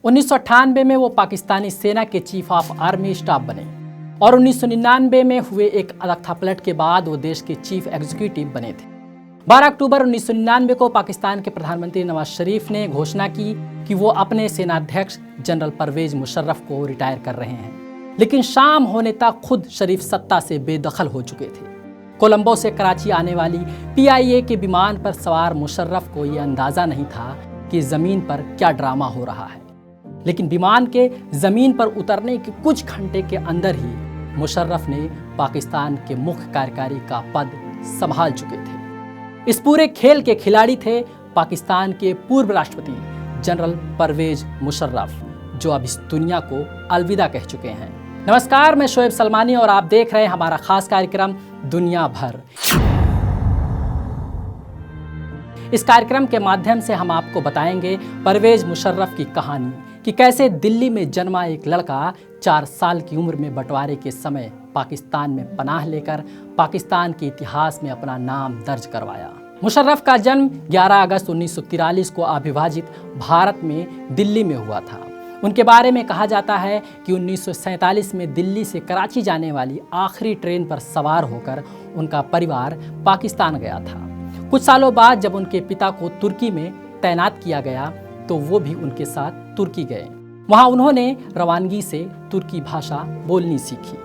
1998 में वो पाकिस्तानी सेना के चीफ ऑफ आर्मी स्टाफ बने और 1999 में हुए एक अलग-थलग के बाद वो देश के चीफ एग्जीक्यूटिव बने थे। 12 अक्टूबर 1999 को पाकिस्तान के प्रधानमंत्री नवाज शरीफ ने घोषणा की कि वो अपने सेनाध्यक्ष जनरल परवेज मुशर्रफ को रिटायर कर रहे हैं, लेकिन शाम होने तक खुद शरीफ सत्ता से बेदखल हो चुके थे। कोलंबो से कराची आने वाली PIA के विमान पर सवार मुशर्रफ को यह अंदाजा नहीं था कि जमीन पर क्या ड्रामा हो रहा है, लेकिन विमान के जमीन पर उतरने के कुछ घंटे के अंदर ही मुशर्रफ ने पाकिस्तान के मुख्य कार्यकारी का पद संभाल चुके थे। इस पूरे खेल के खिलाड़ी थे पाकिस्तान के पूर्व राष्ट्रपति जनरल परवेज मुशर्रफ, जो अब इस दुनिया को अलविदा कह चुके हैं। नमस्कार, मैं शोएब सलमानी और आप देख रहे हैं हमारा खास कार्यक्रम दुनिया भर। इस कार्यक्रम के माध्यम से हम आपको बताएंगे परवेज मुशर्रफ की कहानी कि कैसे दिल्ली में जन्मा एक लड़का 4 साल की उम्र में बंटवारे के समय पाकिस्तान में पनाह लेकर पाकिस्तान के इतिहास में अपना नाम दर्ज करवाया। मुशर्रफ का जन्म 11 अगस्त 1943 को अविभाजित भारत में दिल्ली में हुआ था। उनके बारे में कहा जाता है कि 1947 में दिल्ली से कराची जाने वाली आखिरी ट्रेन पर सवार होकर उनका परिवार पाकिस्तान गया था। कुछ सालों बाद जब उनके पिता को तुर्की में तैनात किया गया तो वो भी उनके साथ तुर्की गए। वहाँ उन्होंने रवानगी से तुर्की भाषा बोलनी सीखी।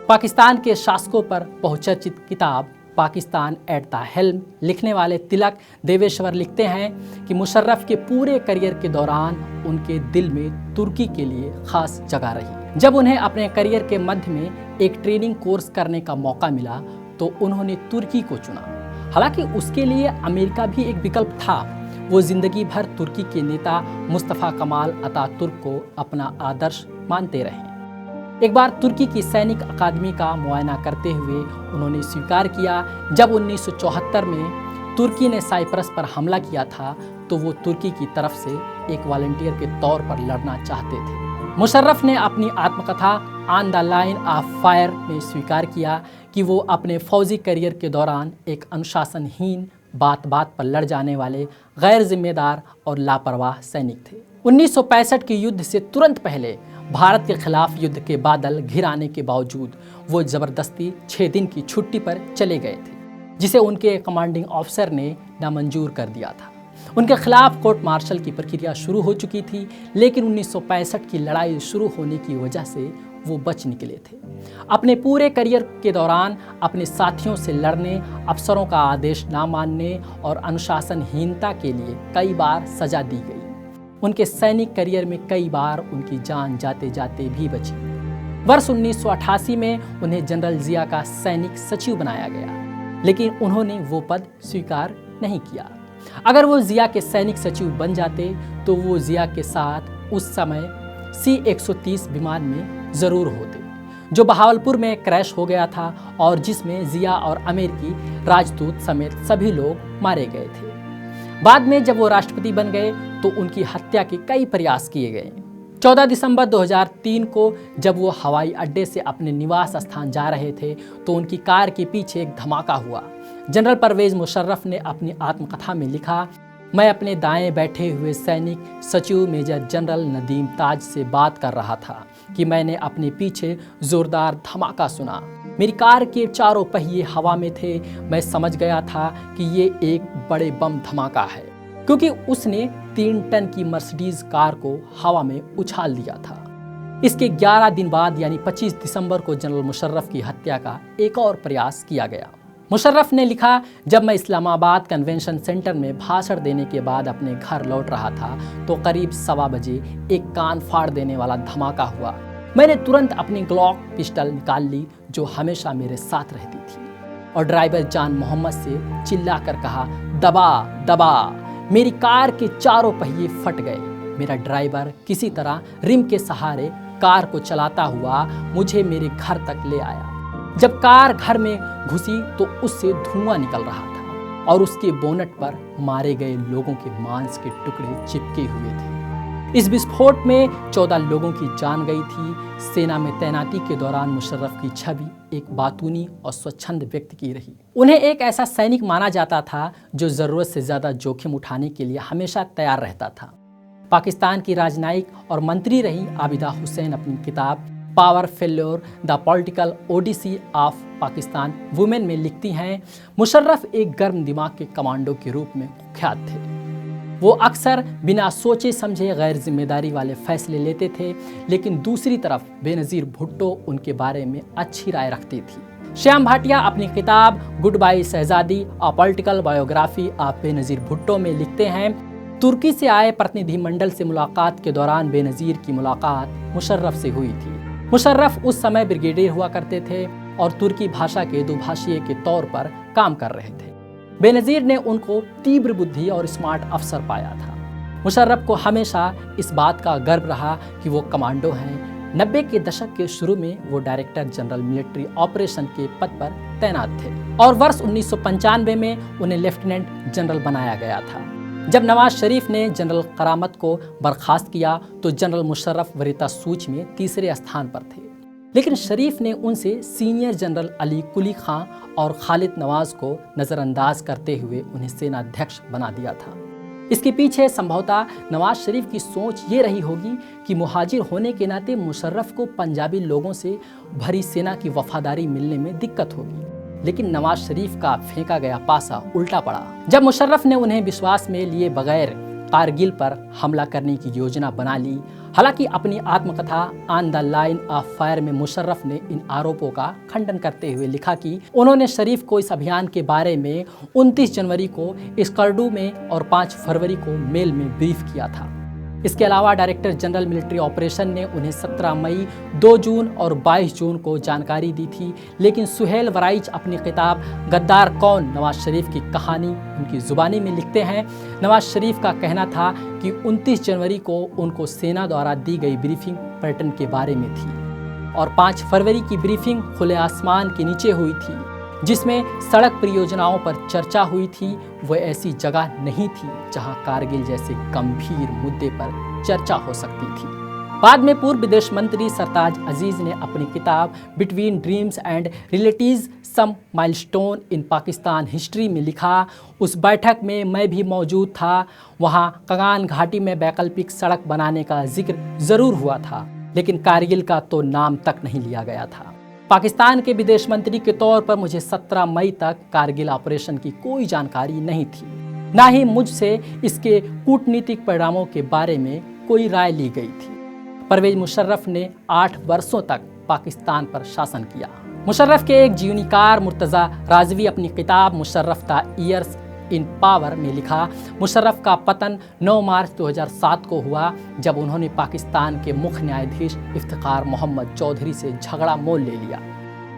पाकिस्तान के शासकों पर बहुचर्चित किताब पाकिस्तान एट द हेल्म लिखने वाले तिलक देवेश्वर लिखते हैं कि मुशर्रफ के पूरे करियर के दौरान उनके दिल में तुर्की के लिए खास जगह रही। जब उन्हें अपने करियर के मध्य में एक ट्रेनिंग कोर्स करने का मौका मिला तो उन्होंने तुर्की को चुना। हालांकि उसके लिए अमेरिका भी एक विकल्प था। वो जिंदगी भर तुर्की के नेता मुस्तफ़ा कमाल अतातुर्क को अपना आदर्श मानते रहे। एक बार तुर्की की सैनिक अकादमी का मुआयना करते हुए उन्होंने स्वीकार किया जब 1974 में तुर्की ने साइप्रस पर हमला किया था तो वो तुर्की की तरफ से एक वॉलंटियर के तौर पर लड़ना चाहते थे। मुशर्रफ ने अपनी आत्मकथा on the line of fire में स्वीकार किया कि वो अपने फौजी करियर के दौरान एक अनुशासनहीन, बात बात पर लड़ जाने वाले गैर जिम्मेदार और लापरवाह सैनिक थे। 1965 के युद्ध से तुरंत पहले भारत के खिलाफ युद्ध के बादल घिर आने के बावजूद वो जबरदस्ती 6 दिन की छुट्टी पर चले गए थे, जिसे उनके कमांडिंग ऑफिसर ने नामंजूर कर दिया था। उनके खिलाफ कोर्ट मार्शल की प्रक्रिया शुरू हो चुकी थी, लेकिन 1965 की लड़ाई शुरू होने की वजह से वो बच निकले थे। अपने पूरे करियर के दौरान अपने साथियों से लड़ने, अफसरों का आदेश ना मानने और अनुशासनहीनता के लिए कई बार सजा दी गई। उनके सैनिक करियर में कई बार उनकी जान जाते जाते भी बची। वर्ष 1988 में उन्हें जनरल जिया का सैनिक सचिव बनाया गया, लेकिन उन्होंने वो पद स्वीकार नहीं किया। अगर वो जिया के सैनिक सचिव बन जाते तो वो जिया के साथ उस समय C-130 विमान में ज़रूर होते, जो बहावलपुर में क्रैश हो गया था और जिसमें जिया और अमेरिकी राजदूत समेत सभी लोग मारे गए थे। बाद में जब वो राष्ट्रपति बन गए तो उनकी हत्या के कई प्रयास किए गए। 14 दिसंबर 2003 को जब वो हवाई अड्डे से अपने निवास स्थान जा रहे थे तो उनकी कार के पीछे एक धमाका हुआ। जनरल परवेज मुशर्रफ ने अपनी आत्मकथा में लिखा, मैं अपने दाएं बैठे हुए सैनिक सचिव मेजर जनरल नदीम ताज से बात कर रहा था कि मैंने अपने पीछे जोरदार धमाका सुना। मेरी कार के चारों पहिए हवा में थे। मैं समझ गया था कि ये एक बड़े बम धमाका है, क्योंकि उसने 3 टन की मर्सिडीज कार को हवा में उछाल दिया था। इसके 11 दिन बाद यानी 25 दिसंबर को जनरल मुशर्रफ की हत्या का एक और प्रयास किया गया। मुशर्रफ ने लिखा, जब मैं इस्लामाबाद कन्वेंशन सेंटर में भाषण देने के बाद अपने घर लौट रहा था तो करीब 1:15 बजे एक कान फाड़ देने वाला धमाका हुआ। मैंने तुरंत अपनी ग्लॉक पिस्टल निकाल ली जो हमेशा मेरे साथ रहती थी और ड्राइवर जान मोहम्मद से चिल्लाकर कहा, दबा दबा। मेरी कार के चारों पहिए फट गए। मेरा ड्राइवर किसी तरह रिम के सहारे कार को चलाता हुआ मुझे मेरे घर तक ले आया। जब कार घर में घुसी तो उससे धुआं निकल रहा था और उसके बोनट पर मारे गए लोगों के मांस के टुकड़े चिपके हुए थे। इस विस्फोट में 14 लोगों की जान गई थी। सेना में तैनाती के दौरान मुशर्रफ की छवि एक बातूनी और स्वच्छंद व्यक्ति की रही। उन्हें एक ऐसा सैनिक माना जाता था जो ज़रूरत से ज़्यादा जोखिम उठाने के लिए हमेशा तैयार रहता था। पाकिस्तान की राजनयिक और मंत्री रही आबिदा हुसैन अपनी किताब power failure the political odyssey of Pakistan women में लिखती हैं, मुशर्रफ एक गर्म दिमाग के कमांडो के रूप में कुख्यात थे। वो अक्सर बिना सोचे समझे गैर जिम्मेदारी वाले फैसले लेते थे, लेकिन दूसरी तरफ बेनज़ीर भुट्टो उनके बारे में अच्छी राय रखती थी। श्याम भाटिया अपनी किताब good bye Shahzadi a political biography of Benazir Bhutto में लिखते हैं, तुर्की से आए प्रतिनिधिमंडल से मुलाकात के दौरान बेनज़ीर की मुलाकात मुशर्रफ से हुई थी। मुशर्रफ उस समय ब्रिगेडियर हुआ करते थे और तुर्की भाषा के दुभाषीय के तौर पर काम कर रहे थे। बेनज़ीर ने उनको तीव्र बुद्धि और स्मार्ट अफसर पाया था। मुशर्रफ को हमेशा इस बात का गर्व रहा कि वो कमांडो हैं। 90 के दशक के शुरू में वो डायरेक्टर जनरल मिलिट्री ऑपरेशन के पद पर तैनात थे और वर्ष 1995 में उन्हें लेफ्टिनेंट जनरल बनाया गया था। जब नवाज शरीफ ने जनरल करामत को बर्खास्त किया तो जनरल मुशर्रफ वरीयता सूची में तीसरे स्थान पर थे, लेकिन शरीफ ने उनसे सीनियर जनरल अली कुली खां और खालिद नवाज को नज़रअंदाज करते हुए उन्हें सेनाध्यक्ष बना दिया था। इसके पीछे संभवतः नवाज शरीफ की सोच ये रही होगी कि मुहाजिर होने के नाते मुशर्रफ को पंजाबी लोगों से भरी सेना की वफादारी मिलने में दिक्कत होगी, लेकिन नवाज शरीफ का फेंका गया पासा उल्टा पड़ा। जब मुशर्रफ ने उन्हें विश्वास में लिए बगैर कारगिल पर हमला करने की योजना बना ली। हालांकि अपनी आत्मकथा on the line of fire में मुशर्रफ ने इन आरोपों का खंडन करते हुए लिखा कि उन्होंने शरीफ को इस अभियान के बारे में 29 जनवरी को स्कर्डू में और 5 फरवरी को मेल में ब्रीफ किया था। इसके अलावा डायरेक्टर जनरल मिलिट्री ऑपरेशन ने उन्हें 17 मई, 2 जून और 22 जून को जानकारी दी थी, लेकिन सुहेल वराइच अपनी किताब गद्दार कौन नवाज शरीफ की कहानी उनकी ज़ुबानी में लिखते हैं। नवाज शरीफ का कहना था कि 29 जनवरी को उनको सेना द्वारा दी गई ब्रीफिंग पर्यटन के बारे में थी और 5 फरवरी की ब्रीफिंग खुले आसमान के नीचे हुई थी, जिसमें सड़क परियोजनाओं पर चर्चा हुई थी। वह ऐसी जगह नहीं थी जहां कारगिल जैसे गंभीर मुद्दे पर चर्चा हो सकती थी। बाद में पूर्व विदेश मंत्री सरताज अजीज ने अपनी किताब between dreams and realities some milestone in Pakistan history में लिखा, उस बैठक में मैं भी मौजूद था। वहां कगान घाटी में वैकल्पिक सड़क बनाने का जिक्र जरूर हुआ था, लेकिन कारगिल का तो नाम तक नहीं लिया गया था। पाकिस्तान के विदेश मंत्री के तौर पर मुझे 17 मई तक कारगिल ऑपरेशन की कोई जानकारी नहीं थी, ना ही मुझसे इसके कूटनीतिक परिणामों के बारे में कोई राय ली गई थी। परवेज मुशर्रफ ने 8 वर्षों तक पाकिस्तान पर शासन किया। मुशर्रफ के एक जीवनीकार मुर्तज़ा राजवी अपनी किताब Musharraf the years in power में लिखा, मुशर्रफ का पतन 9 मार्च 2007 को हुआ जब उन्होंने पाकिस्तान के मुख्य न्यायाधीश इफ्तिखार मोहम्मद चौधरी से झगड़ा मोल ले लिया।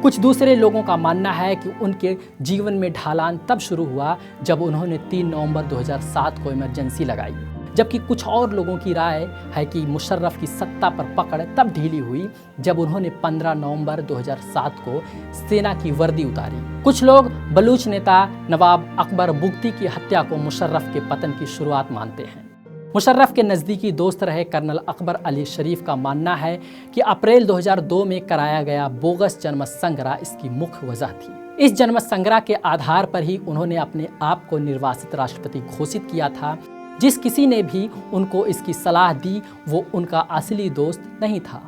कुछ दूसरे लोगों का मानना है कि उनके जीवन में ढालान तब शुरू हुआ जब उन्होंने 3 नवंबर 2007 को इमरजेंसी लगाई, जबकि कुछ और लोगों की राय है कि मुशर्रफ की सत्ता पर पकड़ तब ढीली हुई जब उन्होंने 15 नवंबर 2007 को सेना की वर्दी उतारी। कुछ लोग बलूच नेता नवाब अकबर बुगटी की हत्या को मुशर्रफ के पतन की शुरुआत मानते हैं। मुशर्रफ के नज़दीकी दोस्त रहे कर्नल अकबर अली शरीफ का मानना है कि अप्रैल 2002 में कराया गया बोगस जनमत संग्रह इसकी मुख्य वजह थी। इस जनमत संग्रह के आधार पर ही उन्होंने अपने आप को निर्वासित राष्ट्रपति घोषित किया था। जिस किसी ने भी उनको इसकी सलाह दी वो उनका असली दोस्त नहीं था।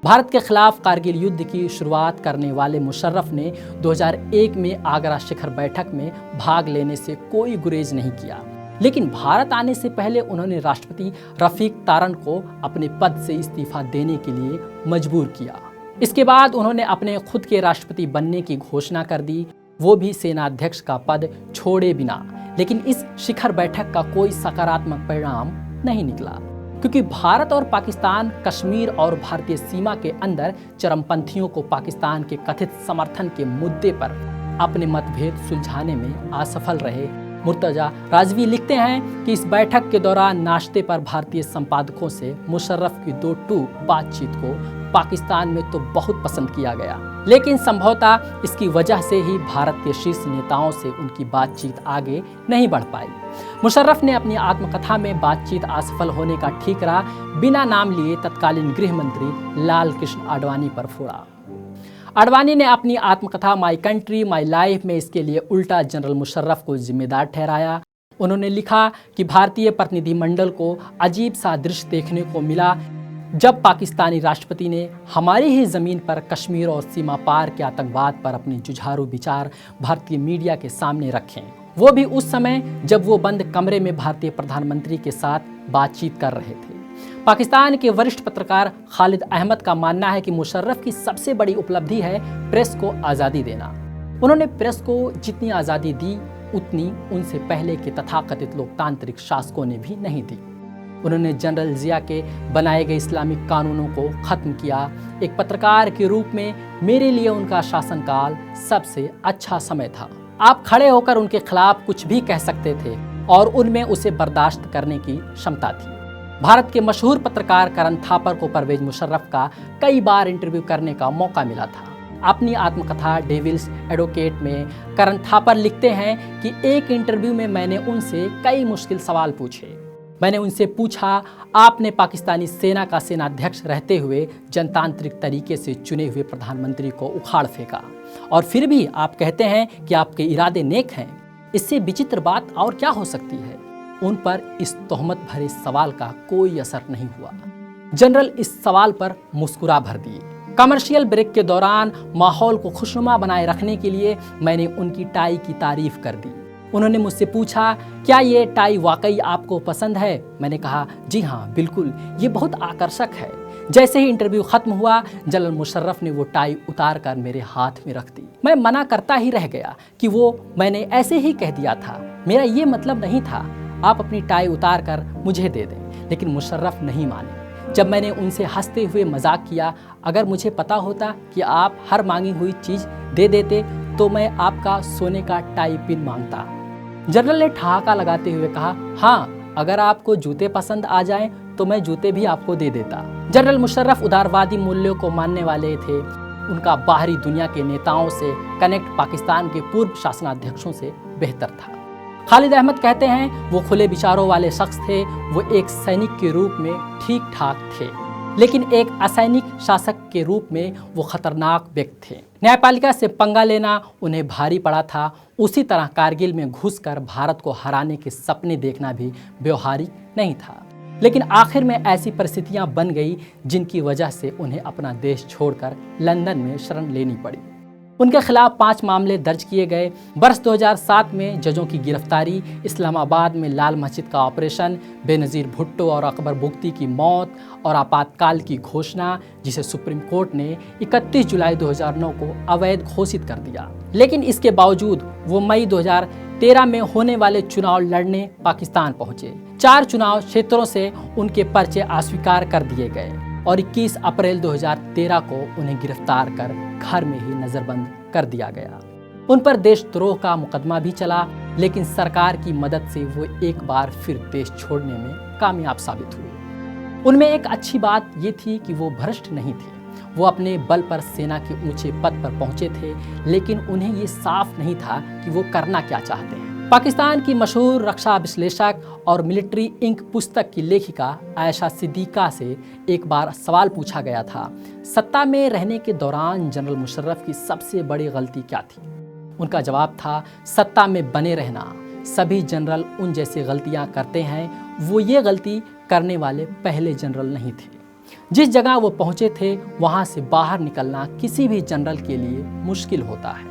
भारत के खिलाफ कारगिल युद्ध की शुरुआत करने वाले मुशर्रफ ने 2001 में आगरा शिखर बैठक में भाग लेने से कोई गुरेज नहीं किया, लेकिन भारत आने से पहले उन्होंने राष्ट्रपति रफीक तारण को अपने पद से इस्तीफा देने के लिए मजबूर किया। इसके बाद उन्होंने अपने खुद के राष्ट्रपति बनने की घोषणा कर दी, वो भी सेनाध्यक्ष का पद छोड़े बिना। लेकिन इस शिखर बैठक का कोई सकारात्मक परिणाम नहीं निकला, क्योंकि भारत और पाकिस्तान कश्मीर और भारतीय सीमा के अंदर चरमपंथियों को पाकिस्तान के कथित समर्थन के मुद्दे पर अपने मतभेद सुलझाने में असफल रहे। मुर्तज़ा राजवी लिखते हैं कि इस बैठक के दौरान नाश्ते पर भारतीय संपादकों से मुशर्रफ की 2 टूक बातचीत को पाकिस्तान में तो बहुत पसंद किया गया, लेकिन संभवतः इसकी वजह से ही भारत के शीर्ष नेताओं से उनकी बातचीत आगे नहीं बढ़ पाई। मुशर्रफ ने अपनी आत्मकथा में बातचीत असफल होने का ठीकरा बिना नाम लिए तत्कालीन गृह मंत्री लाल कृष्ण आडवाणी पर फोड़ा। आडवाणी ने अपनी आत्मकथा माई कंट्री माई लाइफ में इसके लिए उल्टा जनरल मुशर्रफ को जिम्मेदार ठहराया। उन्होंने लिखा कि भारतीय प्रतिनिधिमंडल को अजीब सा दृश्य देखने को मिला जब पाकिस्तानी राष्ट्रपति ने हमारी ही ज़मीन पर कश्मीर और सीमा पार के आतंकवाद पर अपने जुझारू विचार भारतीय मीडिया के सामने रखे, वो भी उस समय जब वो बंद कमरे में भारतीय प्रधानमंत्री के साथ बातचीत कर रहे थे। पाकिस्तान के वरिष्ठ पत्रकार खालिद अहमद का मानना है कि मुशर्रफ की सबसे बड़ी उपलब्धि है प्रेस को आज़ादी देना। उन्होंने प्रेस को जितनी आज़ादी दी उतनी उनसे पहले के तथाकथित लोकतांत्रिक शासकों ने भी नहीं दी। उन्होंने जनरल जिया के बनाए गए इस्लामिक कानूनों को ख़त्म किया। एक पत्रकार के रूप में मेरे लिए उनका शासनकाल सबसे अच्छा समय था। आप खड़े होकर उनके खिलाफ कुछ भी कह सकते थे और उनमें उसे बर्दाश्त करने की क्षमता थी। भारत के मशहूर पत्रकार करण थापर को परवेज मुशर्रफ का कई बार इंटरव्यू करने का मौका मिला था। अपनी आत्मकथा डेविल्स एडवोकेट में करण थापर लिखते हैं कि एक इंटरव्यू में मैंने उनसे कई मुश्किल सवाल पूछे। मैंने उनसे पूछा, आपने पाकिस्तानी सेना का सेनाध्यक्ष रहते हुए जनतांत्रिक तरीके से चुने हुए प्रधानमंत्री को उखाड़ फेंका और फिर भी आप कहते हैं कि आपके इरादे नेक हैं। इससे विचित्र बात और क्या हो सकती है? उन पर इस तोहमत भरे सवाल का कोई असर नहीं हुआ। जनरल इस सवाल पर मुस्कुरा भर दिए। कमर्शियल ब्रेक के दौरान माहौल को खुशनुमा बनाए रखने के लिए मैंने उनकी टाई की तारीफ कर दी। उन्होंने मुझसे पूछा, क्या ये टाई वाकई आपको पसंद है? मैंने कहा, जी हाँ बिल्कुल, ये बहुत आकर्षक है। जैसे ही इंटरव्यू खत्म हुआ, जनरल मुशर्रफ ने वो टाई उतार कर मेरे हाथ में रख दी। मैं मना करता ही रह गया कि वो मैंने ऐसे ही कह दिया था, मेरा ये मतलब नहीं था, आप अपनी टाई उतार कर मुझे दे दें। लेकिन मुशर्रफ नहीं माने। जब मैंने उनसे हंसते हुए मजाक किया, अगर मुझे पता होता कि आप हर मांगी हुई चीज़ दे देते तो मैं आपका सोने का टाई पिन मांगता। जनरल ने ठहाका लगाते हुए कहा, हाँ, अगर आपको जूते पसंद आ जाएं तो मैं जूते भी आपको दे देता। जनरल मुशर्रफ उदारवादी मूल्यों को मानने वाले थे। उनका बाहरी दुनिया के नेताओं से कनेक्ट पाकिस्तान के पूर्व शासनाध्यक्षों से बेहतर था। खालिद अहमद कहते हैं, वो खुले विचारों वाले शख्स थे। वो एक सैनिक के रूप में ठीक ठाक थे, लेकिन एक असैनिक शासक के रूप में वो खतरनाक व्यक्ति थे। न्यायपालिका से पंगा लेना उन्हें भारी पड़ा था। उसी तरह कारगिल में घुसकर भारत को हराने के सपने देखना भी व्यवहारिक नहीं था। लेकिन आखिर में ऐसी परिस्थितियां बन गई जिनकी वजह से उन्हें अपना देश छोड़कर लंदन में शरण लेनी पड़ी। उनके खिलाफ 5 मामले दर्ज किए गए। वर्ष 2007 में जजों की गिरफ्तारी, इस्लामाबाद में लाल मस्जिद का ऑपरेशन, बेनज़ीर भुट्टो और अकबर बुगती की मौत और आपातकाल की घोषणा, जिसे सुप्रीम कोर्ट ने 31 जुलाई 2009 को अवैध घोषित कर दिया। लेकिन इसके बावजूद वो मई 2013 में होने वाले चुनाव लड़ने पाकिस्तान पहुंचे। 4 चुनाव क्षेत्रों से उनके पर्चे अस्वीकार कर दिए गए और 21 अप्रैल 2013 को उन्हें गिरफ्तार कर घर में ही नज़रबंद कर दिया गया। उन पर देशद्रोह का मुकदमा भी चला, लेकिन सरकार की मदद से वो एक बार फिर देश छोड़ने में कामयाब साबित हुए। उनमें एक अच्छी बात ये थी कि वो भ्रष्ट नहीं थे। वो अपने बल पर सेना के ऊंचे पद पर पहुंचे थे, लेकिन उन्हें ये साफ नहीं था कि वो करना क्या चाहते हैं। पाकिस्तान की मशहूर रक्षा विश्लेषक और मिलिट्री इंक पुस्तक की लेखिका आयशा सिद्दीका से एक बार सवाल पूछा गया था, सत्ता में रहने के दौरान जनरल मुशर्रफ की सबसे बड़ी गलती क्या थी? उनका जवाब था, सत्ता में बने रहना। सभी जनरल उन जैसी गलतियां करते हैं, वो ये गलती करने वाले पहले जनरल नहीं थे। जिस जगह वो पहुंचे थे वहां से बाहर निकलना किसी भी जनरल के लिए मुश्किल होता है।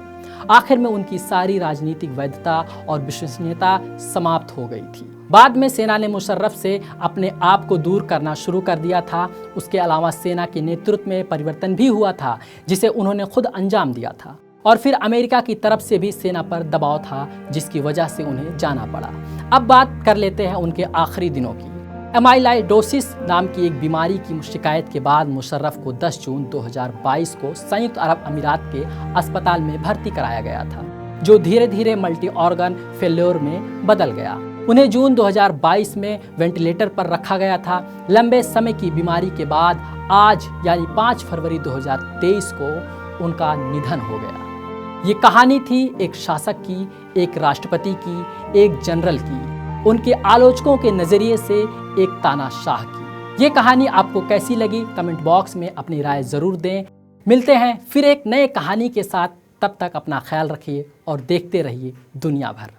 आखिर में उनकी सारी राजनीतिक वैधता और विश्वसनीयता समाप्त हो गई थी। बाद में सेना ने मुशर्रफ से अपने आप को दूर करना शुरू कर दिया था। उसके अलावा सेना के नेतृत्व में परिवर्तन भी हुआ था, जिसे उन्होंने खुद अंजाम दिया था। और फिर अमेरिका की तरफ से भी सेना पर दबाव था, जिसकी वजह से उन्हें जाना पड़ा। अब बात कर लेते हैं उनके आखिरी दिनों की। एमाइलाइडोसिस नाम की एक बीमारी की शिकायत के बाद मुशर्रफ को 10 जून 2022 को संयुक्त अरब अमीरात के अस्पताल में भर्ती कराया गया था, जो धीरे धीरे मल्टी ऑर्गन फेल्योर में बदल गया। उन्हें जून 2022 में वेंटिलेटर पर रखा गया था। लंबे समय की बीमारी के बाद आज यानी 5 फरवरी 2023 को उनका निधन हो गया। ये कहानी थी एक शासक की, एक राष्ट्रपति की, एक जनरल की, उनके आलोचकों के नजरिए से एक तानाशाह की। ये कहानी आपको कैसी लगी? कमेंट बॉक्स में अपनी राय जरूर दें। मिलते हैं फिर एक नए कहानी के साथ। तब तक अपना ख्याल रखिए और देखते रहिए दुनिया भर।